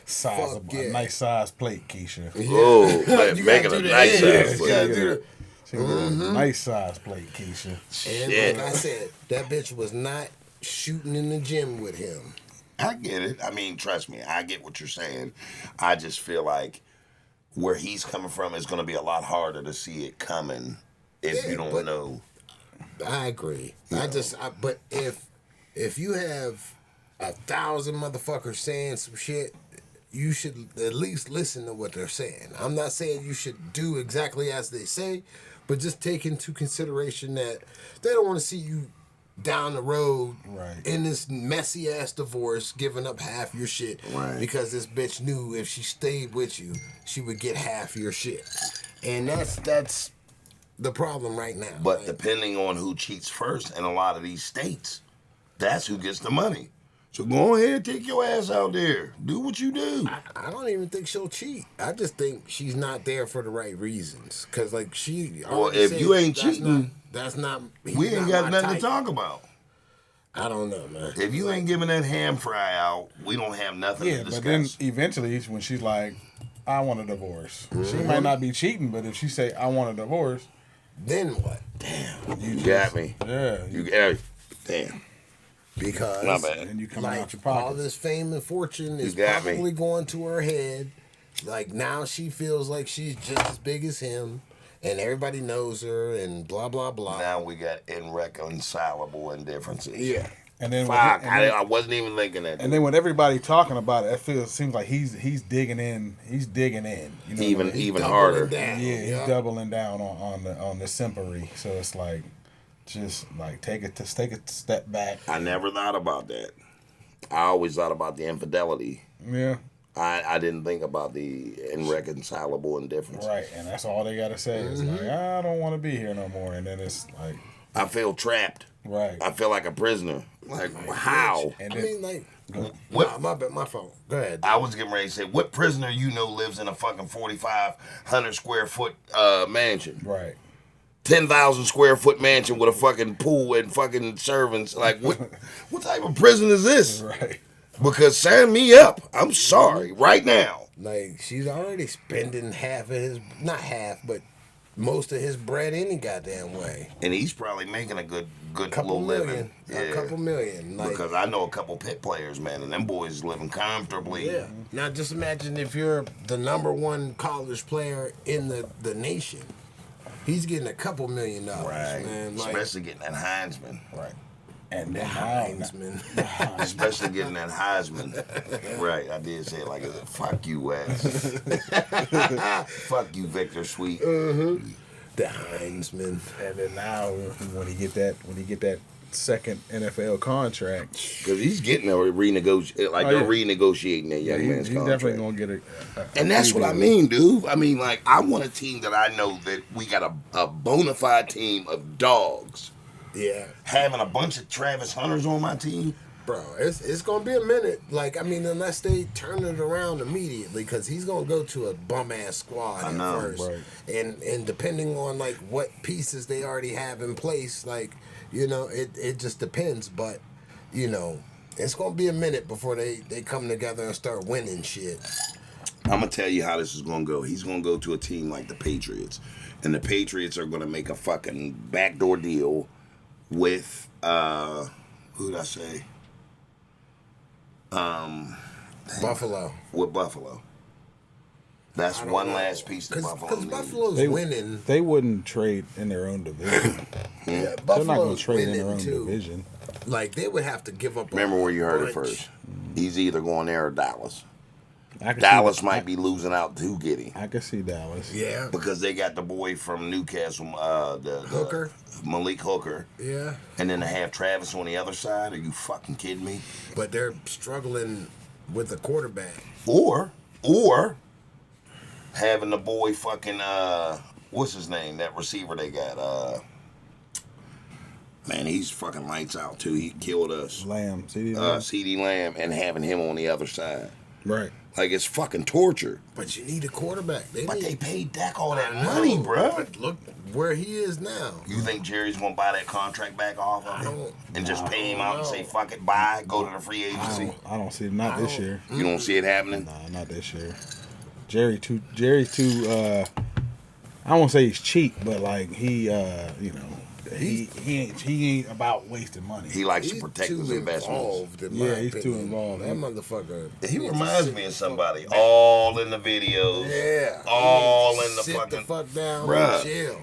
size, Fuck yeah. a nice size plate, Keisha. Oh, You making gotta a do nice that. ass. You gotta do that. She's gonna get a nice size plate, Keisha. And Shit. like I said, that bitch was not shooting in the gym with him. I get it. I mean, trust me, I get what you're saying. I just feel like where he's coming from is going to be a lot harder to see it coming if Yeah, you don't but- know. I agree. But if if you have 1,000 motherfuckers saying some shit, you should at least listen to what they're saying. I'm not saying you should do exactly as they say, but just take into consideration that they don't want to see you down the road in this messy ass divorce, giving up half your shit because this bitch knew if she stayed with you, she would get half your shit. And that's the problem right now. But depending on who cheats first in a lot of these states, that's who gets the money. So go ahead, take your ass out there. Do what you do. I don't even think she'll cheat. I just think she's not there for the right reasons. Because, like, she... Well, if you ain't cheating... That's not... We ain't got nothing to talk about. I don't know, man. If you ain't giving that ham fry out, we don't have nothing to discuss. But then eventually, when she's like, I want a divorce. She might not be cheating, but if she say, I want a divorce... Then what? Damn. You got me. Yeah. You got Damn. Because my bad. And you come like, out your pocket. all this fame and fortune is probably going to her head. Like, now she feels like she's just as big as him, and everybody knows her, and blah, blah, blah. Now we got irreconcilable indifferences. Yeah. And then Fuck, I wasn't even thinking that. And then with everybody talking about it, seems like he's digging in. He's digging in. You know even harder. Yeah, he's doubling down on the simpery. So it's like, just like take a step back. I never thought about that. I always thought about the infidelity. Yeah. I didn't think about the irreconcilable indifference. Right, and that's all they gotta say is like, I don't want to be here no more, and then it's like, I feel trapped. Right. I feel like a prisoner. Like, how? And I mean, like, my fault. Go ahead. I was getting ready to say, what prisoner you know lives in a fucking 4,500 square foot mansion? Right. 10,000 square foot mansion with a fucking pool and fucking servants. Like, what type of prison is this? Right. Because sign me up. I'm sorry, right now. Like, she's already spending half of his, not half, but most of his bread any goddamn way. And he's probably making a good couple little million, living. A couple million. Like, because I know a couple pit players, man, and them boys living comfortably. Yeah. Now, just imagine if you're the #1 college player in the nation. He's getting a couple $1 million, man. Like, especially getting that Heisman. Right. And then Heisman. Especially getting that Heisman. Right, I did say it like it. Fuck you, Wes. Fuck you, Victor Sweet. The Heisman. And then now when he get that second NFL contract, because he's getting a renegotiate, like they're renegotiating that young man's he's contract. definitely gonna get it. And that's what I mean, dude. I mean, like, I want a team that I know that we got a bona fide team of dogs. Yeah. Having a bunch of Travis Hunters on my team. Bro, it's going to be a minute. Like, I mean, unless they turn it around immediately, because he's going to go to a bum-ass squad at first. Right. And depending on, like, what pieces they already have in place, like, you know, it just depends. But, you know, it's going to be a minute before they come together and start winning shit. I'm going to tell you how this is going to go. He's going to go to a team like the Patriots. And the Patriots are going to make a fucking backdoor deal with, who'd I say? Buffalo. With Buffalo. That's one last piece that Buffalo Because Buffalo's winning. They wouldn't trade in their own division. Yeah, They're not going to trade in their own division. Like, they would have to give up. Remember where you heard it first. He's either going there or Dallas. Dallas might be losing out to Giddy. I can see Dallas. Yeah. Because they got the boy from Newcastle, the Hooker. Malik Hooker. Yeah. And then they have Travis on the other side. Are you fucking kidding me? But they're struggling with the quarterback. Or having the boy fucking what's his name? That receiver they got. Man, he's fucking lights out too. He killed us. Lamb, CD Lamb. CD Lamb, and having him on the other side. Right. Like, it's fucking torture. But you need a quarterback. They paid Dak all that money, bro. But look where he is now. You think Jerry's gonna buy that contract back off of him and just pay him out and say, fuck it, bye, go to the free agency? I don't see it. Not this year. You don't see it happening? Nah, not this year. Jerry's too I don't want to say he's cheap, but like he you know, he ain't about wasting money. He likes to protect his investments. He's too involved. That motherfucker. He reminds me of somebody. All in the videos. Yeah. All in the Sit fucking. the fuck down Bruh. and chill.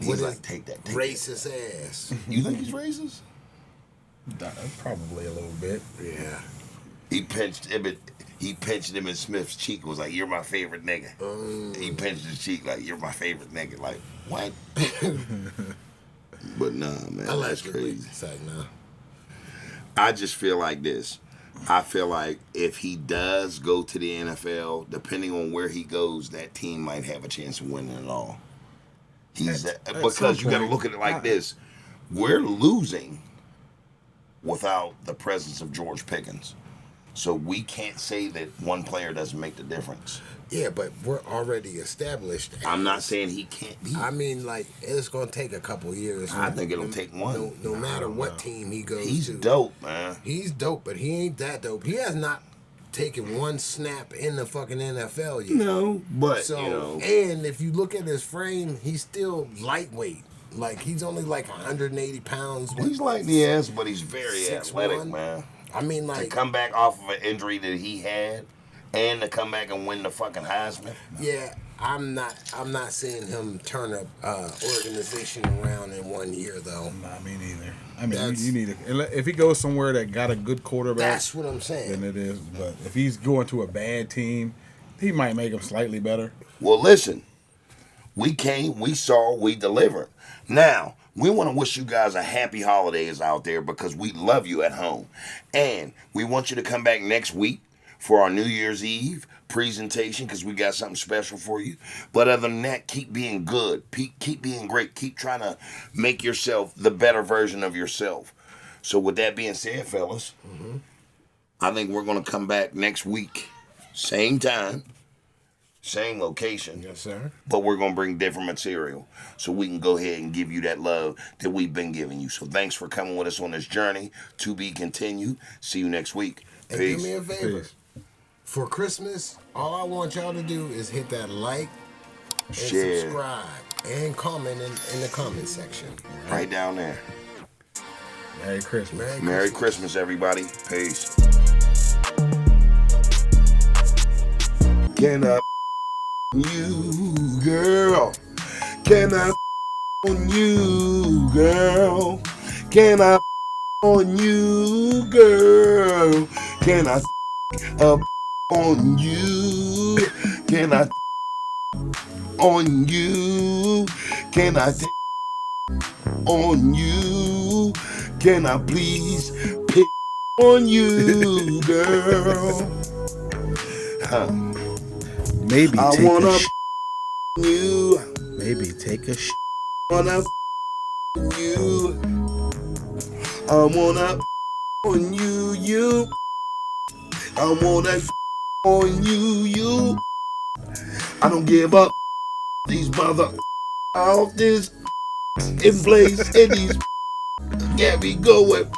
He's like, take that. Racist ass. You think he's racist? Probably a little bit. Yeah. He pinched Emmitt Smith's cheek and was like, "You're my favorite nigga." He pinched his cheek like, "You're my favorite nigga." Like, what? But nah, man, that's crazy. It's like, nah. I just feel like this. I feel like if he does go to the NFL, depending on where he goes, that team might have a chance of winning it all. Because you got to look at it like this: we're losing without the presence of George Pickens, so we can't say that one player doesn't make the difference. Yeah, but we're already established. I'm not saying he can't be. I mean, like, it's going to take a couple years. I think it'll take one. No matter what team he goes to. He's dope, man. He's dope, but he ain't that dope. He has not taken one snap in the fucking NFL yet. No, but, So, you know. and if you look at his frame, he's still lightweight. Like, he's only like 180 pounds. He's like the ass, but he's very athletic, 6'1". man. I mean, To like, come back off of an injury that he had and to come back and win the fucking Heisman. yeah, I'm not seeing him turn a organization around in 1 year, though. Nah, me neither. I mean, you need if he goes somewhere that got a good quarterback. That's what I'm saying. Then it is. But if he's going to a bad team, he might make him slightly better. Well, listen, we came, we saw, we delivered. Now, we want to wish you guys a happy holidays out there because we love you at home. And we want you to come back next week for our New Year's Eve presentation because we got something special for you. But other than that, keep being good. Keep being great. Keep trying to make yourself the better version of yourself. So with that being said, fellas, I think we're going to come back next week. Same time, same location. Yes, sir. But we're going to bring different material so we can go ahead and give you that love that we've been giving you. So thanks for coming with us on this journey. To be continued. See you next week. And Peace. do me a favor. Peace. For Christmas, all I want y'all to do is hit that like and Share. subscribe and comment in the comment section. Right down there. Merry Christmas. Merry Christmas, everybody. Peace. Can I you, girl? Can I on you, girl? Can I on you, girl? Can I up on you? Can I on you? Can I on you? Can I please pick on you, girl? Huh. Maybe I take wanna a you. maybe take a Wanna you. I wanna on you, you. I wanna on you, you. I don't give up. These mother off this in place and these get me going.